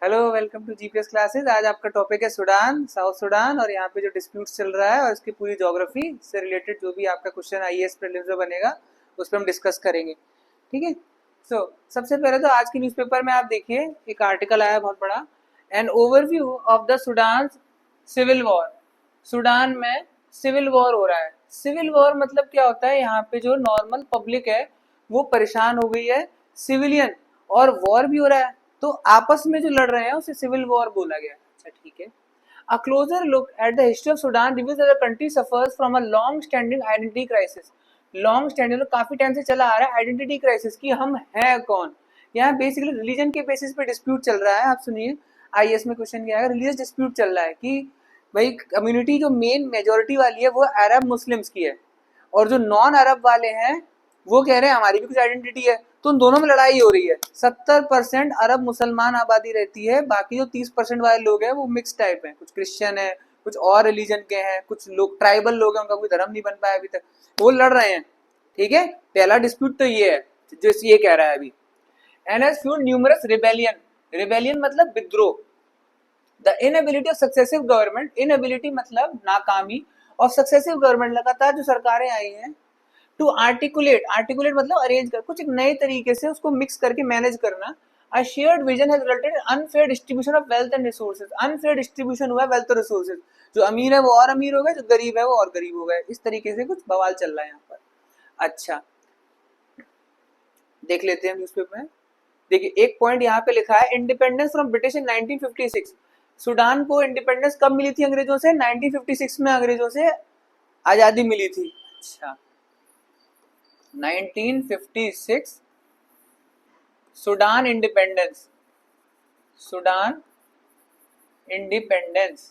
Hello, welcome to GPS classes. आज आपका topic है सूडान, साउथ सूडान, और यहाँ पे जो डिस्प्यूट चल रहा है और इसकी पूरी ज्योग्राफी से रिलेटेड जो भी आपका क्वेश्चन आईएएस प्रीलिम्स में बनेगा उस पर हम डिस्कस करेंगे। ठीक है। सबसे पहले तो आज की न्यूज़पेपर में आप देखिए, एक आर्टिकल आया बहुत बड़ा, an overview of the Sudan civil war. Sudan में सिविल वॉर हो रहा है। सिविल वॉर मतलब क्या होता है, यहाँ पे जो नॉर्मल पब्लिक है वो परेशान हो गई है, सिविलियन, और वॉर भी हो रहा है, तो आपस में जो लड़ रहे हैं उसे सिविल वॉर बोला गया। अच्छा, ठीक है। A closer look at the history of Sudan reveals that the country suffers from a long-standing identity crisis. Long standing काफी टाइम से चला आ रहा है आइडेंटिटी क्राइसिस की, हम है कौन। यहाँ बेसिकली रिलीजन के बेसिस पे डिस्प्यूट चल रहा है। आप सुनिए, आईएएस में क्वेश्चन क्या है, रिलीजियस डिस्प्यूट चल रहा है कि भाई कम्युनिटी जो मेन मेजोरिटी वाली है वो अरब मुस्लिम्स की है, और जो नॉन अरब वाले हैं वो कह रहे हैं हमारी भी कुछ आइडेंटिटी है, तो उन दोनों में लड़ाई हो रही है। 70% अरब मुसलमान आबादी रहती है, बाकी जो 30% वाले लोग हैं वो मिक्स टाइप हैं, कुछ क्रिश्चियन है, कुछ और रिलीजन के हैं, कुछ लोग ट्राइबल लोग हैं, उनका कोई धर्म नहीं बन पाया अभी तक, वो लड़ रहे हैं। ठीक है, पहला डिस्प्यूट तो ये है जो ये कह रहा है अभी। And has fuelled numerous rebellion. Rebellion मतलब विद्रोह। The inability of successive government, inability मतलब नाकामी, और सक्सेसिव गवर्नमेंट लगातार जो सरकारें आई हैं, टू आर्टिकुलेट, आर्टिकुलेट मतलब अरेंज कर, कुछ एक नए तरीके से उसको मिक्स करके मैनेज करना। A shared vision has resulted in unfair distribution of wealth and resources. Unfair distribution हुआ wealth और resources, जो अमीर है वो और अमीर हो गए, जो गरीब है वो और गरीब हो गए। इस तरीके से कुछ बवाल चल रहा है यहाँ पर। अच्छा, देख लेते हैं न्यूज़पेपर में। देखिए, एक पॉइंट यहाँ पे लिखा है, independence from British in 1956। Sudan को इंडिपेंडेंस कब मिली थी अंग्रेजों से? 1956 में अंग्रेजों से आजादी मिली थी। अच्छा, 1956 सूडान इंडिपेंडेंस, सूडान इंडिपेंडेंस,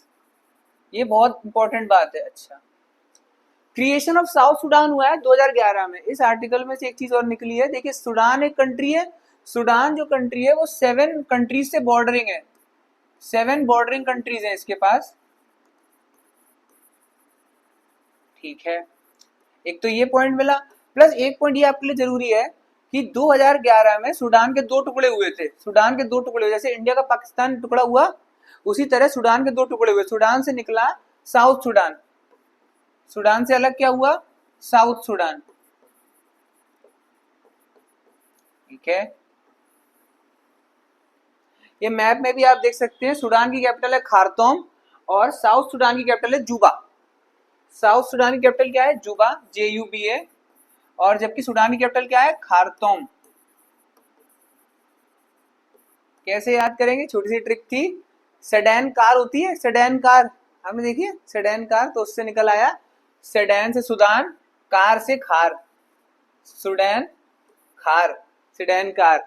ये बहुत इंपॉर्टेंट बात है। अच्छा, क्रिएशन ऑफ साउथ सूडान हुआ है 2011 में। इस आर्टिकल में से एक चीज और निकली है, देखिए सूडान एक कंट्री है, सूडान जो कंट्री है वो 7 कंट्रीज से बॉर्डरिंग है, 7 बॉर्डरिंग कंट्रीज हैं इसके पास। ठीक है, एक तो ये पॉइंट मिला, प्लस एक पॉइंट ये आपके लिए जरूरी है कि 2011 में सूडान के 2 टुकड़े हुए थे। सूडान के 2 टुकड़े हुए, जैसे इंडिया का पाकिस्तान टुकड़ा हुआ उसी तरह सूडान के 2 टुकड़े हुए। सूडान से निकला साउथ सूडान, सूडान से अलग क्या हुआ? South Sudan. ठीक है, ये मैप में भी आप देख सकते हैं, सूडान की कैपिटल है खार्तूम और साउथ सूडान की कैपिटल है जुबा। साउथ सूडान की कैपिटल क्या है? जुबा, JUBA, और जबकि सूडान की कैपिटल क्या है? खार्तूम। कैसे याद करेंगे? छोटी सी ट्रिक थी, सेडान कार होती है, सेडान कार आपने देखी है, सेडान कार, तो उससे निकल आया सेडान से सूडान, कार से खार, सूडान खार, सेडान कार।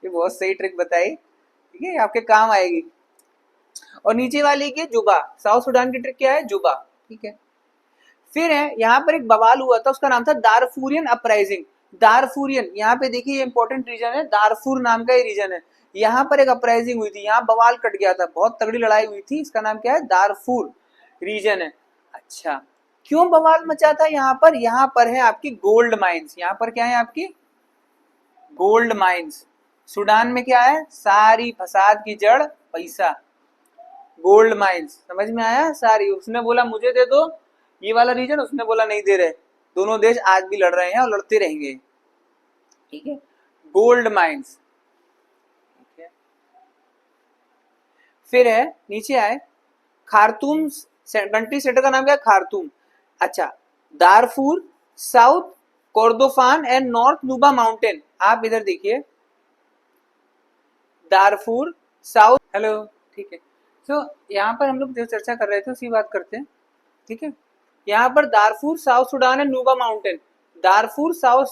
ये बहुत सही ट्रिक बताई, ठीक है, आपके काम आएगी। और नीचे वाली की जुबा, साउथ सूडान की ट्रिक क्या है? जुबा। ठीक है, फिर है यहाँ पर एक बवाल हुआ था, उसका नाम था दारफूरियन अपराइजिंग। दारफूरियन, यहाँ पे देखिए ये इंपॉर्टेंट रीजन है, दारफूर नाम का ये रीजन है। यहाँ पर एक अपराइजिंग हुई थी, यहाँ बवाल कट गया था, बहुत तगड़ी लड़ाई हुई थी, इसका नाम क्या है? दारफूर रीजन है। अच्छा, क्यों बवाल मचा था यहाँ पर? यहाँ पर है आपकी गोल्ड माइंस। यहाँ पर क्या है आपकी? Gold mines. सूडान में क्या है? सारी फसाद की जड़ पैसा, गोल्ड माइंस। समझ में आया? सारी, उसने बोला मुझे दे दो ये वाला रीजन, उसने बोला नहीं दे रहे। दोनों देश आज भी लड़ रहे हैं और लड़ते रहेंगे। ठीक है, गोल्ड माइंस। ठीक है, फिर है नीचे आए, खार्तूम कंट्री सेंटर का नाम क्या है? खार्तूम। अच्छा, दारफूर, साउथ कोर्दोफान एंड नॉर्थ नुबा माउंटेन। आप इधर देखिए, दारफूर, साउथ, हेलो, ठीक है। यहाँ पर हम लोग जो चर्चा कर रहे थे उसी बात करते हैं। ठीक है, यहाँ पर दारफूर, साउथ सूडान एंड नुबा माउंटेन, दारफूर, साउथ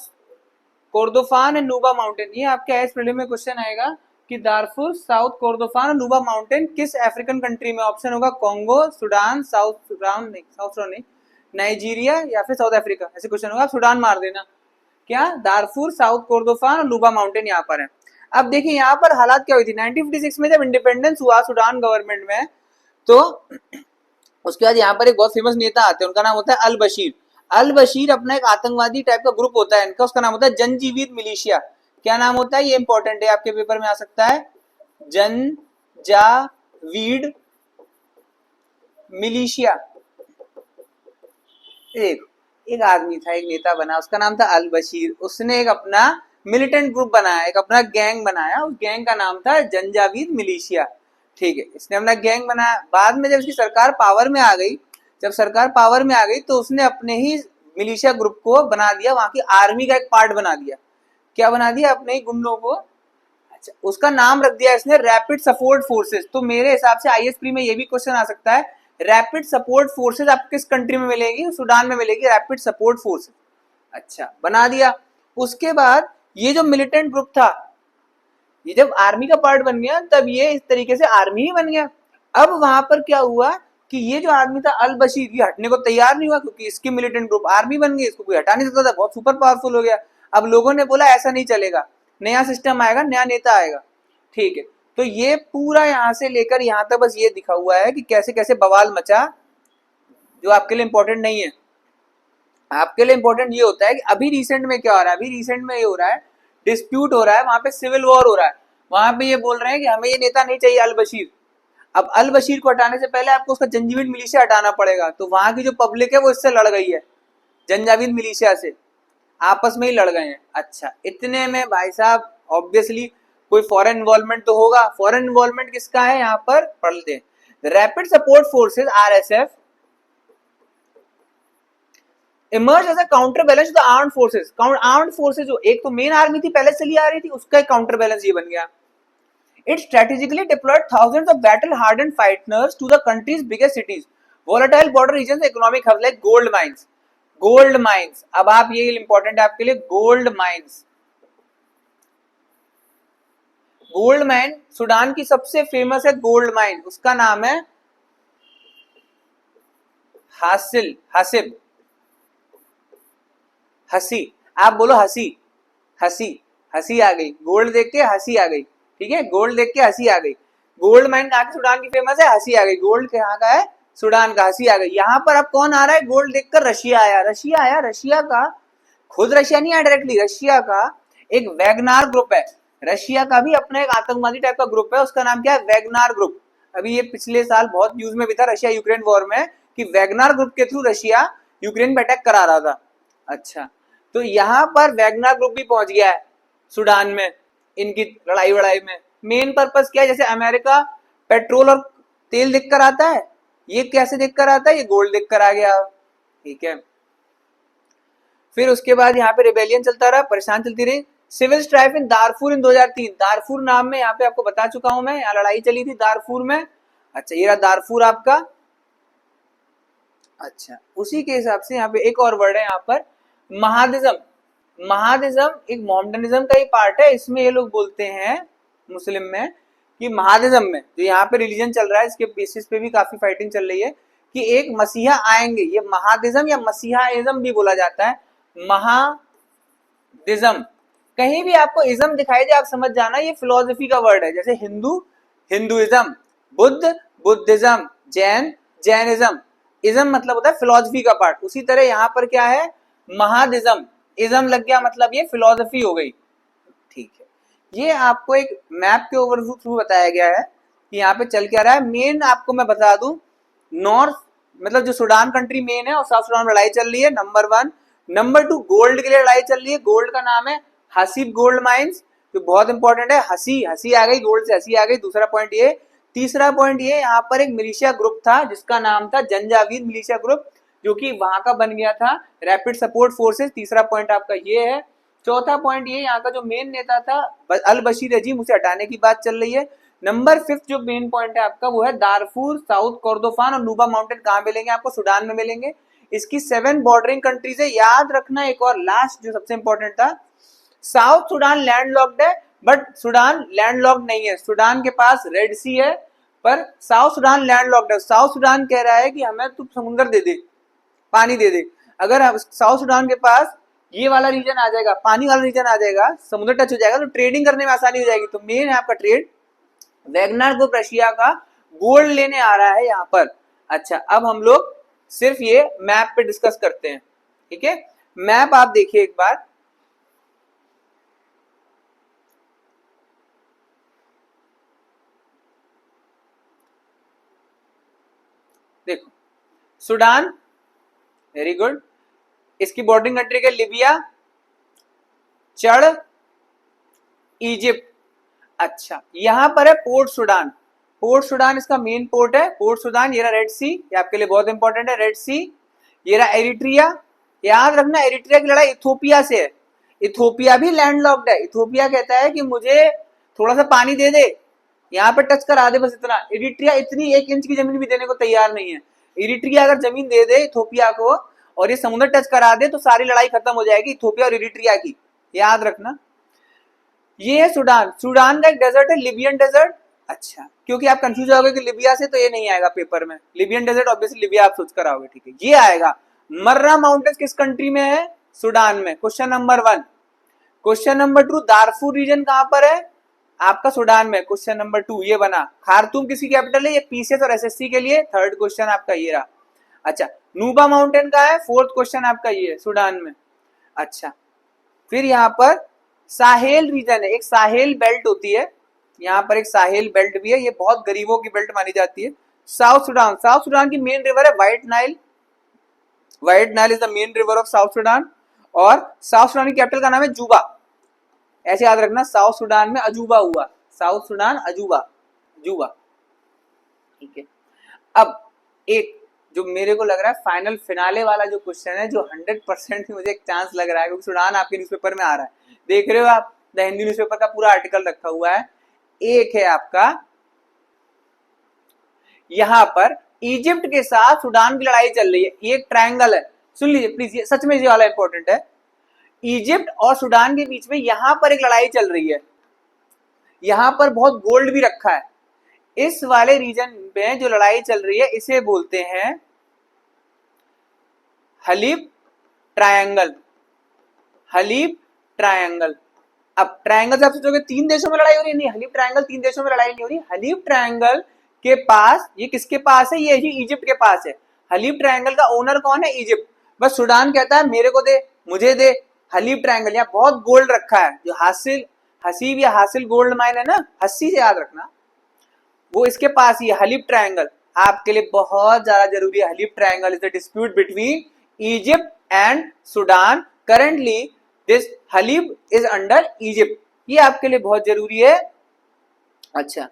कोर्दोफान एंड नुबा माउंटेन। ये आपके आईएएस प्रीलिम में क्वेश्चन आएगा कि दारफूर, साउथ कोर्दोफान और नुबा माउंटेन किस अफ्रीकन कंट्री में? ऑप्शन होगा कॉन्गो, सूडान, साउथ सूडान नहीं, नाइजीरिया या फिर साउथ अफ्रीका, ऐसे क्वेश्चन होगा। आप सूडान मार देना। क्या? दारफूर, साउथ कोर्दोफान और नुबा माउंटेन यहाँ पर है। अब देखिए यहाँ पर हालात क्या हुई थी 1956 में, जब इंडिपेंडेंस हुआ सूडान गवर्नमेंट में, तो उसके बाद यहाँ पर एक बहुत फेमस नेता आते हैं, उनका नाम होता है अल बशीर। अल बशीर अपना एक आतंकवादी टाइप का ग्रुप होता है इनका, उसका नाम होता है जनजीवित मिलिशिया। क्या नाम होता है? ये इंपॉर्टेंट है, आपके पेपर में आ सकता है। Janjaweed militia. एक आदमी था, एक नेता बना, उसका नाम था अल बशीर। उसने एक अपना मिलिटेंट ग्रुप बनाया, एक अपना गैंग बनाया। उस गैंग का नाम था जंजावीद मिलिशिया। ठीक है, इसने अपना गैंग बनाया। बाद में जब इसकी सरकार पावर में आ गई, जब सरकार पावर में आ गई तो उसने अपने ही मिलिशिया ग्रुप को बना दिया, वहां की आर्मी का एक पार्ट बना दिया। क्या बना दिया? अपने ही गुंडों को। अच्छा, उसका नाम रख दिया इसने रैपिड सपोर्ट फोर्सेस। तो मेरे हिसाब से आईएएस प्री में ये भी क्वेश्चन आ सकता है, रैपिड सपोर्ट फोर्सेस आप किस कंट्री में मिलेगी? सूडान में मिलेगी रैपिड सपोर्ट फोर्सेस। अच्छा, बना दिया। उसके बाद ये जो मिलिटेंट ग्रुप था, ये जब आर्मी का पार्ट बन गया तब ये इस तरीके से आर्मी ही बन गया। अब वहां पर क्या हुआ कि ये जो आदमी था अल बशीर, ये हटने को तैयार नहीं हुआ, क्योंकि इसकी मिलिटेंट ग्रुप आर्मी बन गई, इसको कोई हटा नहीं सकता था, बहुत सुपर पावरफुल हो गया। अब लोगों ने बोला ऐसा नहीं चलेगा, नया सिस्टम आएगा, नया नेता आएगा। ठीक है, तो ये पूरा यहां से लेकर यहां तक बस ये दिखा हुआ है कि कैसे कैसे बवाल मचा, जो आपके लिए इंपॉर्टेंट नहीं है। आपके लिए इंपॉर्टेंट ये होता है कि अभी रिसेंट में क्या हो रहा है। अभी रिसेंट में ये हो रहा है, डिस्प्यूट हो रहा है, वहां पे सिविल वॉर हो रहा है। वहां पे ये बोल रहे हैं कि हमें ये नेता नहीं चाहिए अल बशीर। अब अल बशीर को हटाने से पहले आपको उसका जंजीवीद मिलिशिया हटाना पड़ेगा। तो वहां की जो पब्लिक है वो इससे लड़ गई है, जंजावीद मिलिशिया से आपस में ही लड़ गए हैं। अच्छा, इतने में भाई साहब ऑब्वियसली कोई फॉरेन इन्वॉल्वमेंट तो होगा। फॉरेन इन्वॉल्वमेंट किसका है? यहाँ पर पढ़ लेते हैं, rapid support forces RSF emerge as a counter balance the armed forces. Armed forces जो एक तो मेन आर्मी थी पहले चली आ रही थी, उसका एक काउंटर बैलेंस ये बन गया। It strategically deployed thousands of battle-hardened fighters to the country's biggest cities, volatile border regions, economic hubs like gold mines. Gold mines. अब आप ये इंपॉर्टेंट है आपके लिए, gold mines. Gold mine Sudan की सबसे फेमस है गोल्ड माइन, उसका नाम है हासिब हसी। आप बोलो हसी, हसी, हसी आ गई, गोल्ड देख के हंसी आ गई। ठीक है, गोल्ड देख के हंसी आ गई। गोल्ड माइन कहाँ की? सूडान की फेमस है, हंसी आ गई। गोल्ड कहाँ का है? सूडान का, हंसी आ गई। यहाँ पर अब कौन आ रहा है? गोल्ड देखकर रशिया आया। रशिया आया, रशिया का खुद रशिया नहीं आया डायरेक्टली, रशिया का एक वैगनार ग्रुप है। रशिया का भी अपना एक आतंकवादी टाइप का ग्रुप है, उसका नाम क्या है? Wagner group. अभी ये पिछले साल बहुत न्यूज में भी था रशिया यूक्रेन वॉर में, कि वैगनार ग्रुप के थ्रू रशिया यूक्रेन पे अटैक करा रहा था। अच्छा, तो यहाँ पर वैगनार ग्रुप भी पहुंच गया है सूडान में, इनकी लड़ाई वड़ाई में। मेन पर्पस क्या है? जैसे अमेरिका पेट्रोल और तेल देखकर आता है, ये कैसे देखकर आता है? ये गोल्ड देखकर आ गया। ठीक है, फिर उसके बाद यहाँ पे रिबेलियन चलता रहा, परेशान चलती रही। सिविल स्ट्राइफ इन दारफूर इन 2003। दारफूर नाम में यहाँ पे आपको बता चुका हूं मैं, यहाँ लड़ाई चली थी दारफूर में। अच्छा, ये रहा दारफूर आपका। अच्छा, उसी के हिसाब से यहाँ पे एक और वर्ड है यहाँ पर, महादिज्म। महादिज्म एक मोहम्मडनिज्म का ही पार्ट है। इसमें ये लोग बोलते हैं मुस्लिम में कि महादिज्म में जो यहाँ पे रिलीजन चल रहा है, इसके बेसिस पे भी काफी फाइटिंग चल रही है कि एक मसीहा आएंगे। ये महादिज्म या मसीहाइज्म भी बोला जाता है, महादिज्म। कहीं भी आपको इज्म दिखाई दे आप समझ जाना ये फिलोसफी का वर्ड है। जैसे Hindu, Hinduism, Buddha, Buddhism, Jain, Jainism. Ism मतलब होता है फिलोसफी का पार्ट। उसी तरह यहाँ पर क्या है? महादिज्म। इज्म लग गया मतलब ये फिलोसफी हो गई। ठीक है, ये आपको एक मैप के ओवरव्यू थ्रू बताया गया है कि यहाँ पे चल क्या रहा है। मेन आपको मैं बता दूं, नॉर्थ मतलब जो सूडान कंट्री मेन है और साउथ सूडान में लड़ाई चल रही है, नंबर 1। नंबर 2, गोल्ड के लिए लड़ाई चल रही है। गोल्ड का नाम है हसीब गोल्ड माइंस, जो बहुत इंपॉर्टेंट है। हंसी, हंसी आ गई, गोल्ड से हंसी आ गई। दूसरा पॉइंट ये। तीसरा पॉइंट ये, यहाँ पर एक मिलिशिया ग्रुप था जिसका नाम था जंजावीद मिलिशिया ग्रुप, जो कि वहां का बन गया था रैपिड सपोर्ट फोर्सेस। तीसरा पॉइंट आपका ये है। चौथा पॉइंट ये, यहाँ का जो मेन नेता था अल बशीर रजीम, उसे हटाने की बात चल रही है। नंबर 5 जो मेन पॉइंट है आपका वो है दारफूर, साउथ कोर्दोफान और नूबा माउंटेन कहाँ मिलेंगे आपको? सूडान में मिलेंगे। इसकी 7 बॉर्डरिंग कंट्रीज है। याद रखना एक और लास्ट जो सबसे इंपॉर्टेंट था, साउथ सूडान लैंडलॉक्ड है, बट सूडान लैंडलॉक्ड नहीं है। सूडान के पास रेड सी है, पर साउथ सूडान लैंडलॉक्ड है। साउथ सूडान कह रहा है कि हमें तू समुद्र दे दे, पानी दे दे। अगर साउथ सूडान के पास ये वाला रीजन आ जाएगा, पानी वाला रीजन आ जाएगा, समुद्र टच हो जाएगा, तो ट्रेडिंग करने में आसानी हो जाएगी। तो मेन है आपका ट्रेड। वैगनार ग्रुप रशिया का गोल्ड लेने आ रहा है यहाँ पर। अच्छा, अब हम लोग सिर्फ ये मैप पे डिस्कस करते हैं। ठीक है, मैप आप देखिए एक बार। देखो सूडान, वेरी गुड। इसकी बॉर्डरिंग कंट्री के लिबिया, चढ़, इजिप्ट। अच्छा, यहां पर है पोर्ट सूडान। पोर्ट सूडान इसका मेन पोर्ट है, पोर्ट सूडान। ये रहा रेड सी, ये आपके लिए बहुत इंपॉर्टेंट है, रेड सी। ये रहा एरिट्रिया, याद रखना एरिट्रिया की लड़ाई इथोपिया से है। इथोपिया भी लैंडलॉक्ड है। इथोपिया कहता है कि मुझे थोड़ा सा पानी दे दे, यहाँ पे टच करा दे, बस इतना। इरिट्रिया इतनी 1 इंच की जमीन भी देने को तैयार नहीं है। इरिट्रिया अगर जमीन दे दे इथोपिया को और ये समुद्र टच करा दे तो सारी लड़ाई खत्म हो जाएगी इथोपिया और इरिट्रिया की, याद रखना। ये है सूडान। सूडान का एक डेजर्ट है लिबियन डेजर्ट। अच्छा, क्योंकि आप कंफ्यूज होगे कि लिबिया से, तो ये नहीं आएगा पेपर में। लिबियन डेजर्ट ऑब्वियसली लिबिया आप सोच कर आओगे, ठीक है। ये आएगा। मर्रा माउंटेन्स किस कंट्री में है? सूडान में। Question number 1। Question number 2, Darfur region कहां पर है? आपका सूडान में। क्वेश्चन नंबर 2 ये बना। खार्तूम किसकी कैपिटल है? ये पीसीएस और एसएससी के लिए 3rd क्वेश्चन आपका ये रहा। अच्छा, नूबा माउंटेन का है? 4th क्वेश्चन आपका ये है सूडान में। अच्छा, फिर यहाँ पर साहेल रीजन है, एक साहेल बेल्ट होती है, यहाँ पर एक साहेल बेल्ट भी है, ये बहुत गरीबों की बेल्ट मानी जाती है। साउथ सूडान, साउथ सूडान की मेन रिवर है white Nile. White Nile is the main river of south Sudan. और साउथ सूडान की कैपिटल का नाम है जूबा। ऐसे याद रखना, साउथ सूडान में अजूबा हुआ, साउथ सूडान अजूबा, जूबा, ठीक है। अब एक जो मेरे को लग रहा है फाइनल फिनाले वाला जो क्वेश्चन है, जो 100% मुझे एक चांस लग रहा है, क्योंकि सूडान आपके न्यूज़पेपर में आ रहा है, देख रहे हो आप, द हिंदी न्यूज़पेपर का पूरा आर्टिकल रखा हुआ है। एक है आपका यहां पर इजिप्ट के साथ सूडान की लड़ाई चल रही है, एक ट्रायंगल है, सुन लीजिए प्लीज, ये सच में ये वाला इंपॉर्टेंट है। इजिप्ट और सूडान के बीच में यहां पर एक लड़ाई चल रही है, यहां पर बहुत गोल्ड भी रखा है। इस वाले रीजन में जो लड़ाई चल रही है इसे बोलते हैं हलीब ट्रायंगल। हलीब ट्रायंगल। अब ट्रायंगल से आप सोचोगे 3 देशों में लड़ाई हो रही है, नहीं, हलीब ट्रायंगल 3 देशों में लड़ाई नहीं हो रही। हलीब ट्रायंगल के पास, ये किसके पास है? ये इजिप्ट के पास है। हलीब ट्रायंगल का ओनर कौन है? इजिप्ट। बस सूडान कहता है मेरे को दे, मुझे दे हलीब ट्रायंगल, यहाँ बहुत गोल्ड रखा है, जो हासिल, हसीब या हासिल गोल्ड माइन है ना, हस्सी से याद रखना, वो इसके पास ही है। हलीब ट्रायंगल आपके लिए बहुत ज्यादा जरूरी है। Halaib triangle is the dispute between Egypt and Sudan. Currently this Halaib is under Egypt, ये आपके लिए बहुत जरूरी है। अच्छा,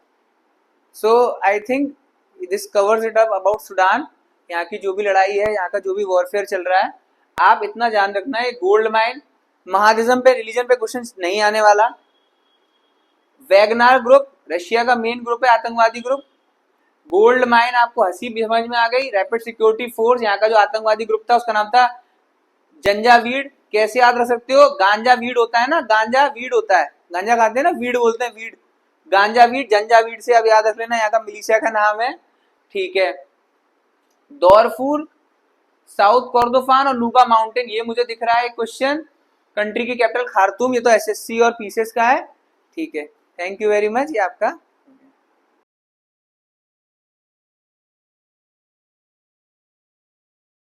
so I think this covers it up about Sudan. यहाँ की जो भी लड़ाई है, यहाँ का जो भी वॉरफेयर चल रहा है, आप इतना जान रखना है, गोल्ड माइन, महादिज्म पे, रिलीजन पे क्वेश्चन नहीं आने वाला। वैगनार ग्रुप रशिया का मेन ग्रुप है, आतंकवादी ग्रुप। गोल्ड माइन आपको हंसी समझ में आ गई। रैपिड सिक्योरिटी फोर्स, यहाँ का जो आतंकवादी ग्रुप था उसका नाम था जंजावीड। कैसे याद रख सकते हो? गांजा वीड होता है ना, गांजा वीड होता है, गांजा खाते हैं ना, वीड बोलते हैं, वीड, गांजा वीड, जंजावीड से अब याद रख लेना, यहाँ का मिलिशिया का नाम है, ठीक है। दौरफूर, साउथ कोर्दोफान और नूबा माउंटेन, ये मुझे दिख रहा है क्वेश्चन। कंट्री की कैपिटल खार्तूम, ये तो एसएससी और पीसीएस का है, ठीक है। थैंक यू वेरी मच, ये आपका